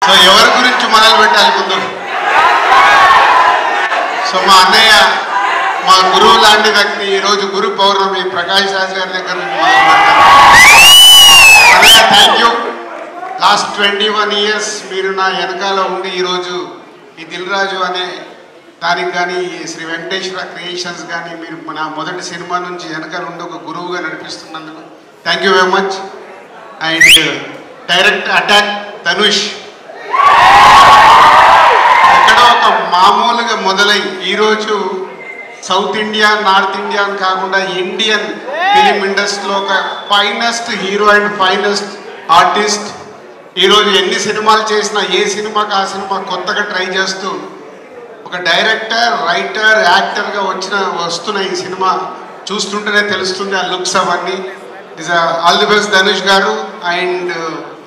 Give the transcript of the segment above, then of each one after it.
So ఎవరి గురించి మొదలు పెట్టాలి ముందు? సో మా అన్నయ్య, మా గురువు లాంటి వ్యక్తి, ఈరోజు గురు పౌర్ణమి, ప్రకాష్ రాజ్ గారి దగ్గర నుంచి మొదలు పెట్టాలి. అన్నయ్య థ్యాంక్ యూ. లాస్ట్ 21 years మీరు నా వెనకాల ఉండి ఈరోజు ఈ దిల్ రాజు అనే దానికి కానీ, శ్రీ వెంకటేశ్వర క్రియేషన్స్ కానీ మీరు నా మొదటి సినిమా నుంచి వెనకాల ఉండి ఒక గురువుగా నడిపిస్తున్నందుకు thank you very much. And direct attack Dhanush ఎక్కడో ఒక మామూలుగా మొదలై ఈరోజు సౌత్ ఇండియా, నార్త్ ఇండియా అని కాకుండా ఇండియన్ ఫిలిం ఇండస్ట్రీలో ఒక finest hero and finest artist. ఈరోజు ఎన్ని సినిమాలు చేసినా ఏ సినిమాకి ఆ సినిమా కొత్తగా ట్రై చేస్తూ ఒక డైరెక్టర్, రైటర్, యాక్టర్గా వస్తున్న ఈ సినిమా చూస్తుంటేనే తెలుస్తుంది ఆ లుక్స్ అవన్నీ. Is all the best Dhanush గారు. అండ్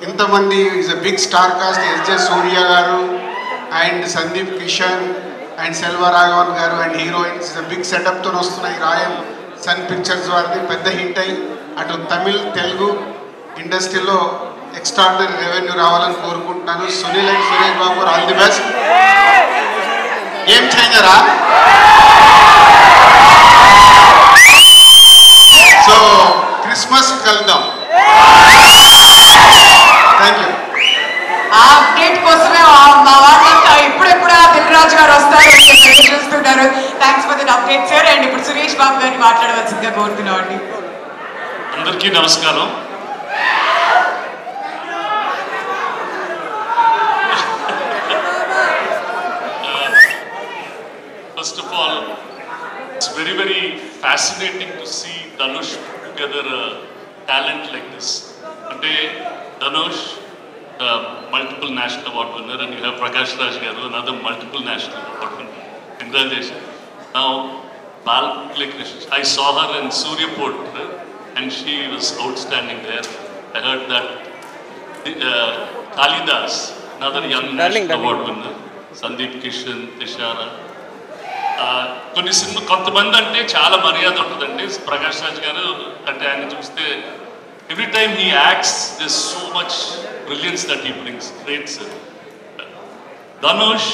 ఇంతమంది is a big star cast, SJ Surya గారు అండ్ సందీప్ కిషన్ అండ్ సెల్వరాఘవన్ గారు and heroines is a big సెటప్తో వస్తున్నాయి. రాయల్ సన్ పిక్చర్స్ వారిది పెద్ద హిట్ అయ్యి అటు తమిళ్, తెలుగు ఇండస్ట్రీలో ఎక్స్ట్రాడినరీ రెవెన్యూ రావాలని కోరుకుంటున్నాను. Sunil and Suresh Babu all the best. ఏం చేంజరా? సో క్రిస్మస్ కలుద్దాం. Thank you. ఆ అప్డేట్ కోసమే మా వాళ్ళంతా ఎప్పుడెప్పుడు దిల్ రాజు గారు వస్తారు చూస్తున్నారు. Thanks for that update sir. And ఇప్పుడు సురేష్ బాబు గారిని మాట్లాడవలసిందిగా కోరుతున్నాం అండి. అందరికీ నమస్కారం. First of all, it's very, very fascinating to see Dhanush put together a talent like this. Ante Dhanush, multiple national award winner, and you have Prakash Raj Garu, another multiple national award winner. Congratulations. Now, Balpule Krishna, I saw her in Suryaport, and she was outstanding there. I heard that Kalidas, another young national award winner, Sandeep Kishan, Tishara. కొన్ని cinema కొంతమంది అంటే చాలా మర్యాద ఉంటుందండి. ప్రకాష్ రాజ్ గారు అంటే ఆయన చూస్తే every time he acts this so much brilliance that he brings greats. Dhanush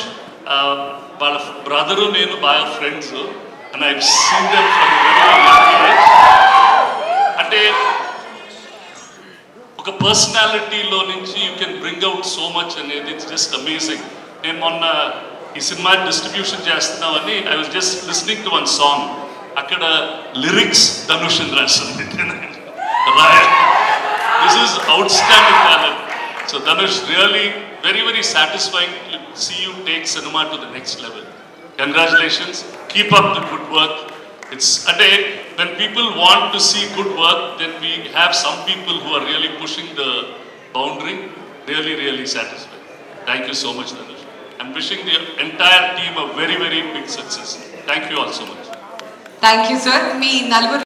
వాళ్ళ బ్రదరు నేను బాగా friends and I seen them from very age. అంటే ఒక పర్సనాలిటీలో నుంచి you can bring out so much అనేది ఇట్స్ జస్ట్ అమేజింగ్. నేను మొన్న ఈ సినిమా డిస్ట్రిబ్యూషన్ చేస్తున్నామని I was just listening to one song. అక్కడ లిరిక్స్ ధనుష్ అని రాస్తుంది. This is outstanding talent. So Dhanush really very very satisfying to see you take cinema to the next level. Congratulations. Keep up the good work. It's అంటే when people want to see good work then we have some people who are really pushing the boundary. Really really satisfied. Thank you so much Dhanush. I'm wishing the entire team a very, very big success. Thank you all so much. Thank you, sir. Me, Nalgur.